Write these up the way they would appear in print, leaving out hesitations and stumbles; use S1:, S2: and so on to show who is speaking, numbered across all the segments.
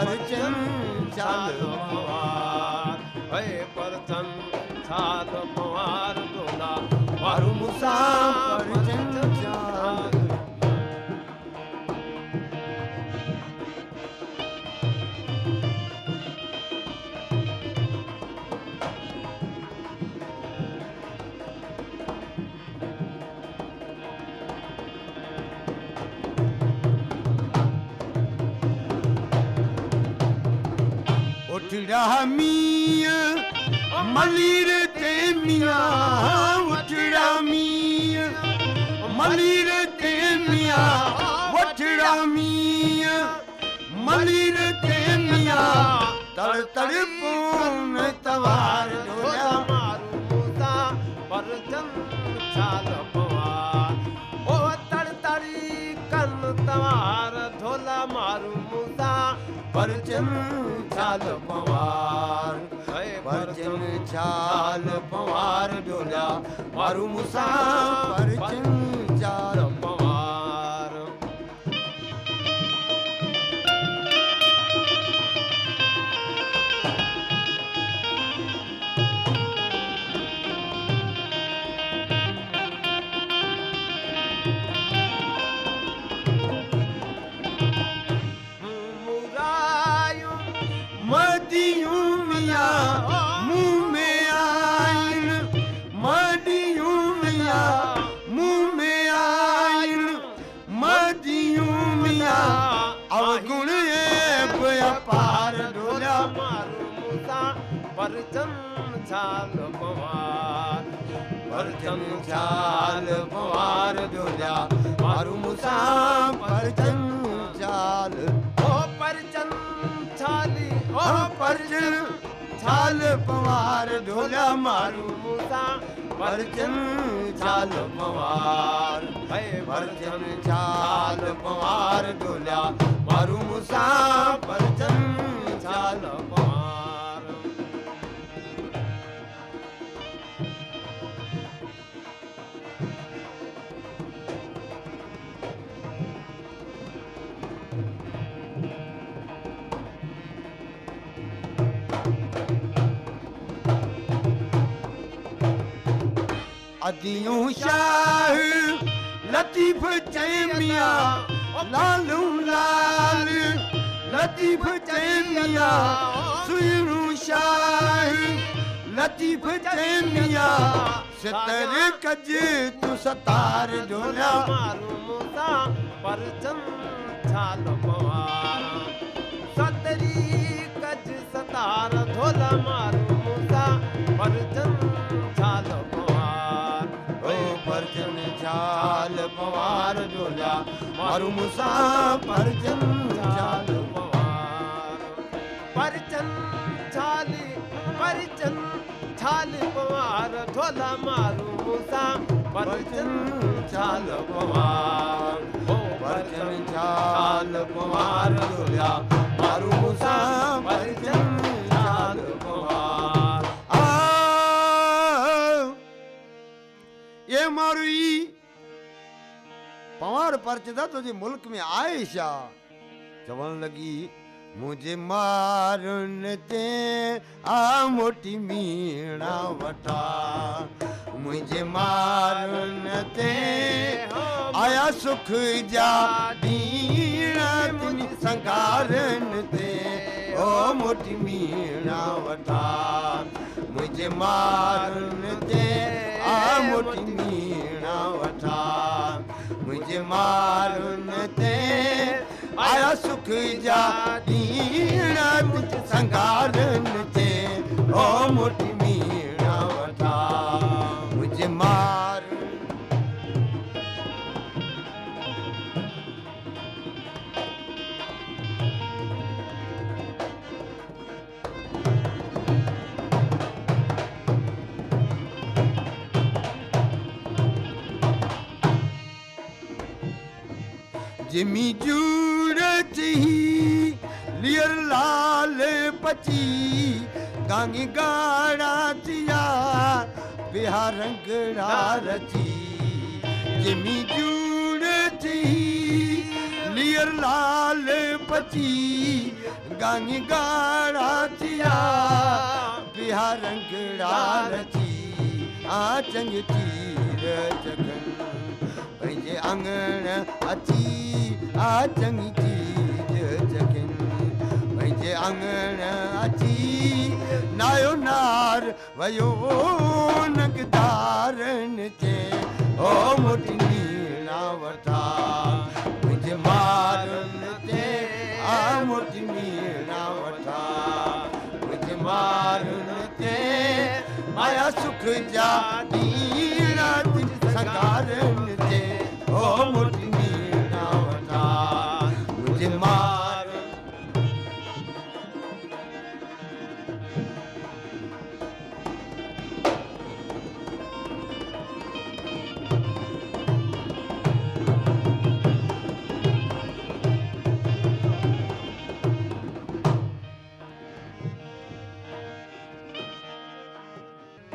S1: परचन चाल
S2: पवार है परचन चाल पवार डोला
S1: मारू मूसा परचन चाल उठड़ा मियां मलीर ते मियां उठड़ा मियां मलीर ते मियां उठड़ा मियां मलीर ते मियां तड़ तड़ पून तवार डोला
S2: मारू मूसा परचन चाल पवार ओ तड़तड़ी कन तवार ढोला मारू मूसा
S1: परचन चाल पवार परचन चाल पवार डोला मारू मूसा परचन चाल
S2: पवार
S1: मदियूं मियां मुंह में आइन मदियूं मियां मुंह में आइन मदियूं मियां अवगुण पार डोला
S2: मारू मूसा परचन चाल पवार
S1: परचन चाल पवार डोला मारू मूसा परचन चाल
S2: ओ परचन चाली
S1: ओ परचन चाल पवार डोला मारू
S2: मूसा
S1: परचन चाल पवार
S2: है
S1: परचन चाल पवार डोला मारू मूसा परचन चाल
S2: पवार
S1: अदियूं शाह लतीफ चैमिया लालू लाल लतीफ चैमिया सुयरू शाह लतीफ चैमिया सतर कज तू सतार डोला
S2: मारू मूसा परचन चाल पवार सतरी कज सतार ढोला मारू मूसा परचन चाल पवार
S1: ओ परचन चाल पवार डोला मारू मूसा परचन चाल
S2: पवार परचन चाली परचन चाल पवार ढोला मारू मूसा परचन चाल पवार ओ
S1: परचन चाल पवार डोला मारू मूसा परचन चाल पवार ये मारू ई पवार परचदा तुझे मुल्क में आयशा चवण लगी मुझे मारन ते आ मोटी मीणा वटा मुझे मारन ते आया सुख जा दीणा तुनी संगारन ते ओ मोटी मीणा वटा मुझे मारन ते आ मोटी मीणा वटा मुझे मारन ते आया सुख जा दीणा तुझ संगारन ते ओ मोटी मीणा वटा मुझे मार जिमी जूरत ही लियर लाल पची गांगी गाड़ा तिया बिहार रंगड़ा रची जिमी जूरत ही लियर लाल पची गांगी गाड़ा थिया बिहार रंगड़ा रची आ चंग चीर जगन पंहिंजे आंगण अची आ चंग चीर जगन पंहिंजे आंगण अची नायो नार वयो नगदारन चे ओ मोटी मीणा वठा मुंहिंजे मारन ते आ मोटी मीणा वठा मुंहिंजे मारन ते आया सुख जा ॾींहं राति सकारन ते ओ मोटी मीणा वठा मुंहिंजे मारन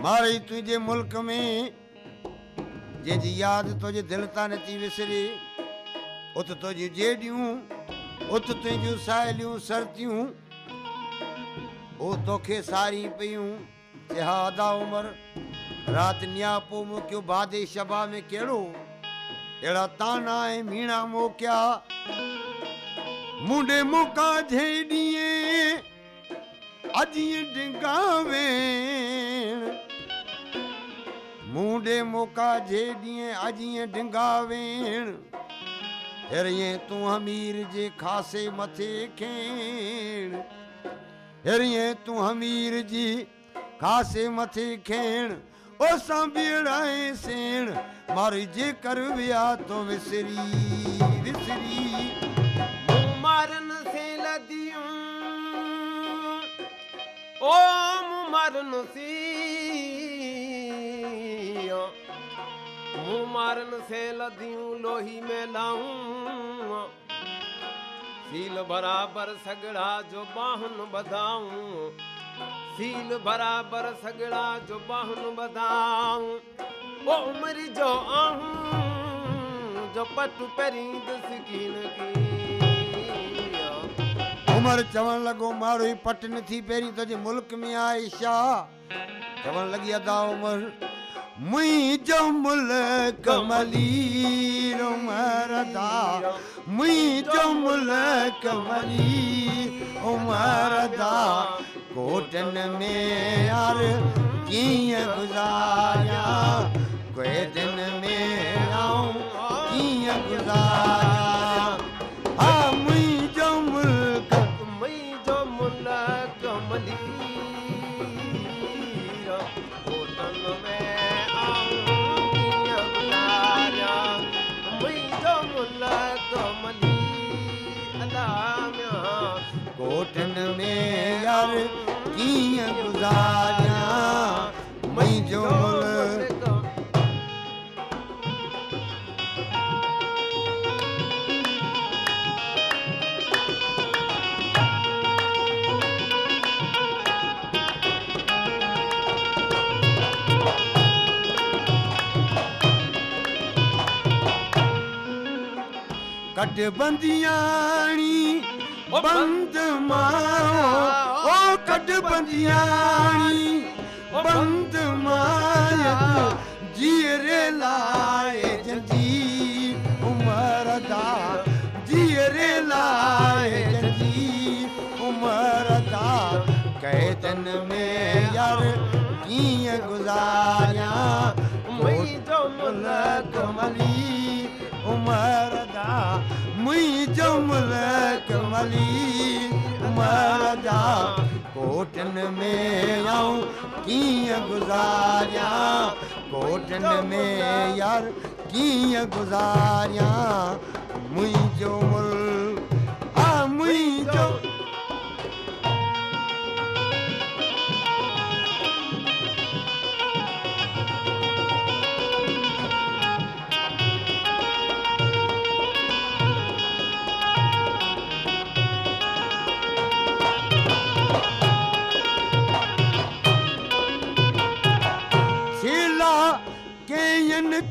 S1: मारे तुझे मुल्क में जंहिंजी यादि तुंहिंजे दिलि तां नथी विसरे उत तुंहिंजियूं जेडियूं उत तुंहिंजियूं साहेलियूं सरतियूं ओ तोखे सारी पियूं हा अदा उमिरि राति नियापो मोकियो बादे शबा में कहिड़ो अहिड़ा ताना ऐं मीणा मोकिया मुंडे मोका जे ॾींहं अॼु डिंगा वेण मुंडे मोका जे ॾींहं अॼु डिंगा वेण हिरियं तूं हमीर जे खासे मथे खेण हिरियं तूं हमीर जी खासे मथे खेण ओसां बीड़ाए सेण मारी जे कर विया तो विसरी विसरी
S2: मारन से लदियूं ओ मारन सी मुँह मारन से लदियूं लोही में लाऊं सील बराबर सगड़ा जो बाहुन बधाऊं सील बराबर सगड़ा जो बाहुन बधाऊं ओ उम्र जो आहूं जो पटु परींद सकीन की
S1: उमर चवण लॻो मारो ई पट नथी पहिरीं तुंहिंजे मुल्क में आहे शाह चवण लॻी अदा उमर मुंहिंजो मुल्क मलीर उमर दा मुंहिंजो मुल्क मलीर उमर दा कोटन में यार कीअं गुज़ारिया कोटन में आऊं कीअं गुज़ारिया हा मुंहिंजो मुल्क
S2: मलीर कोटन में आऊं कीअं गुज़ारिया मुंहिंजो मुल्क मलीर अदा
S1: कोटन में यार कीअं गुज़ारिया मुंहिंजो मुल्क कट बंदियाणी बंद मारो ओ कट बंदियाणी बंद माया जीरे लाए जंजी उमर दा जीरे लाए जंजी उमर दा कैदन में यार कीअं गुज़ारिया मुंहिंजो मुल्क मली उमर दा मुंहिंजो मुल्क मली उमर दा कोटन में आऊं कीअं गुज़ारिया कोटन में यार कीअं गुज़ारिया मुंहिंजो मुल्क आ मुंहिंजो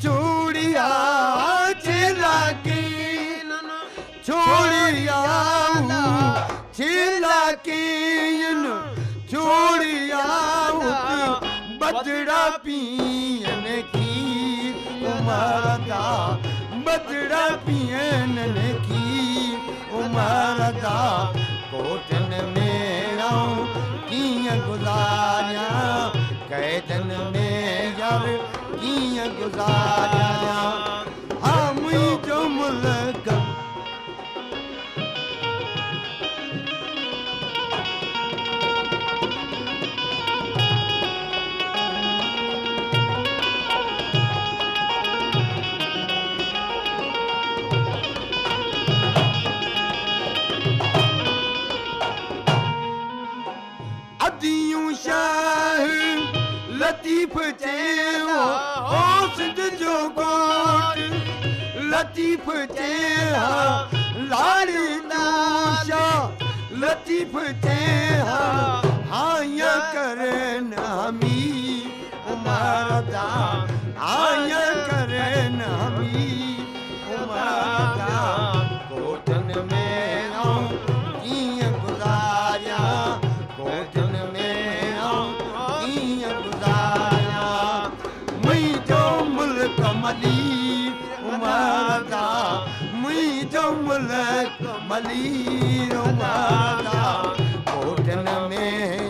S1: छोड़िया छिला के छोड़िया छिला केन छोड़िया बदड़ा पियन खीर उमर दा बदड़ा पियन खीर उमर दा कोटन में आऊं कीअं गुज़ारिया कैदन में यार कीअं गुज़ारिया हा मुंहिंजो मुल्क अदियूं शाह लतीफ़ चयो ओ सिंध जो कोट लतीफ़ चया लाड़ी शाह लतीफ़ चया हाय करन हमी उमर दा हाय करन हमी उमर दा कोटन में आऊं कीअं गुज़ारिया कोटन में आऊं कीअं गुज़ारिया मुंहिंजो मुल्क मलीर उमर दा मुंहिंजो मुल्क मलीर उमर दा कोटन में